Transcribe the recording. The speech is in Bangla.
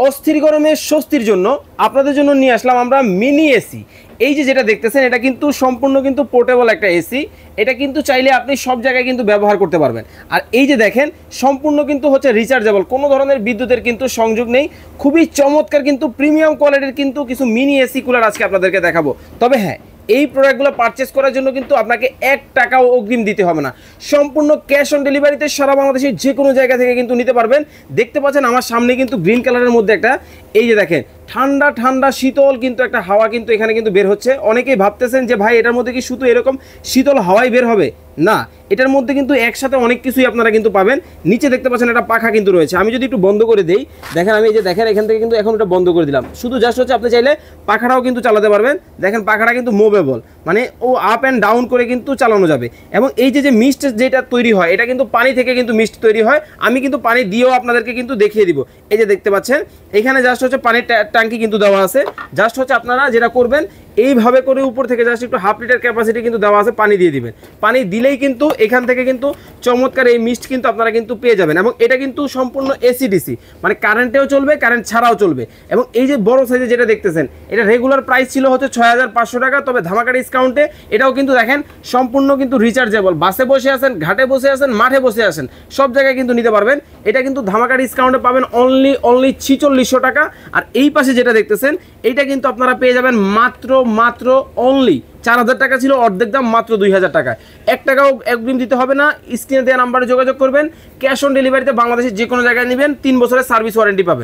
অস্থির গরমে স্বস্তির জন্য আপনাদের জন্য নিয়ে আসলাম আমরা মিনি এসি। এই যে যেটা দেখতেছেন এটা কিন্তু সম্পূর্ণ কিন্তু পোর্টেবল একটা এসি। এটা কিন্তু চাইলে আপনি সব জায়গায় কিন্তু ব্যবহার করতে পারবেন। আর এই যে দেখেন সম্পূর্ণ কিন্তু হচ্ছে রিচার্জেবল, কোনো ধরনের বিদ্যুতের কিন্তু সংযোগ নেই। খুবই চমৎকার কিন্তু প্রিমিয়াম কোয়ালিটির কিন্তু কিছু মিনি এসি কুলার আজকে আপনাদেরকে দেখাবো। তবে হ্যাঁ, এই প্রোডাক্টগুলো পারচেস করার জন্য কিন্তু আপনাকে 1 টাকাও অগ্রিম দিতে হবে না, সম্পূর্ণ ক্যাশ অন ডেলিভারিতে সারা বাংলাদেশের যে কোনো জায়গা থেকে কিন্তু নিতে পারবেন। দেখতে পাচ্ছেন আমার সামনে কিন্তু গ্রিন কালারের মধ্যে একটা, এই যে দেখেন ঠান্ডা ঠান্ডা শীতল কিন্তু একটা হাওয়া কিন্তু এখানে কিন্তু বের হচ্ছে। অনেকেই ভাবতেছেন যে ভাই এটার মধ্যে কি শুধু এরকম শীতল হাওয়াই বের হবে? না, এটার মধ্যে কিন্তু একসাথে অনেক কিছুই আপনারা কিন্তু পাবেন। নিচে দেখতে পাচ্ছেন একটা পাখা কিন্তু রয়েছে। আমি যদি একটু বন্ধ করে দেই, দেখেন আমি এই যে দেখেন এখান থেকে কিন্তু এখন এটা বন্ধ করে দিলাম। শুধু জাস্ট হচ্ছে আপনি চাইলে পাখাটাও কিন্তু চালাতে পারবেন। দেখেন পাখাটা কিন্তু মুভেবল, মানে ও আপ অ্যান্ড ডাউন করে কিন্তু চালানো যাবে। এবং এই যে মিস্ট যেটা তৈরি হয় এটা কিন্তু পানি থেকে কিন্তু মিস্ট তৈরি হয়। আমি কিন্তু পানি দিয়েও আপনাদেরকে কিন্তু দেখিয়ে দিব। এই যে দেখতে পাচ্ছেন এখানে জাস্ট হচ্ছে পানির ট্যাঙ্কি কিন্তু দেওয়া আছে। জাস্ট হচ্ছে আপনারা যেটা করবেন এইভাবে করে উপর থেকে জাস্ট একটু 1/2 লিটার ক্যাপাসিটি কিন্তু দেওয়া আছে, পানি দিয়ে দিবেন। পানি দিলেই কিন্তু এখান থেকে কিন্তু চমৎকার এই মিস্ট কিন্তু আপনারা কিন্তু পেয়ে যাবেন। এবং এটা কিন্তু সম্পূর্ণ এসি ডিসি, মানে কারেন্টেও চলবে, কারেন্ট ছাড়াও চলবে। এবং এই যে বড় সাইজে যেটা দেখতেছেন এটা রেগুলার প্রাইস ছিল হচ্ছে 6500 টাকা, তবে ধামাকা ডিসকাউন্টে এটাও কিন্তু দেখেন সম্পূর্ণ কিন্তু রিচার্জেবল। বাসে বসে আছেন, ঘাটে বসে আছেন, মাঠে বসে আছেন, সব জায়গায় কিন্তু নিতে পারবেন। এটা কিন্তু ধামাকা ডিসকাউন্টে পাবেন অনলি 4600 টাকা। আর এই পাশে যেটা দেখতেছেন এইটা কিন্তু আপনারা পেয়ে যাবেন মাত্র অনলি 4000 টাকা ছিল, অর্ধেক দাম মাত্র 2000 টাকায়। 1 টাকাও অগ্রিম দিতে হবে না। স্ক্রিনে দেওয়া নাম্বারে যোগাযোগ করবেন। ক্যাশ অন ডেলিভারিতে বাংলাদেশের যে কোনো জায়গায় নেবেন, 3 বছরের সার্ভিস ওয়ারেন্টি পাবেন।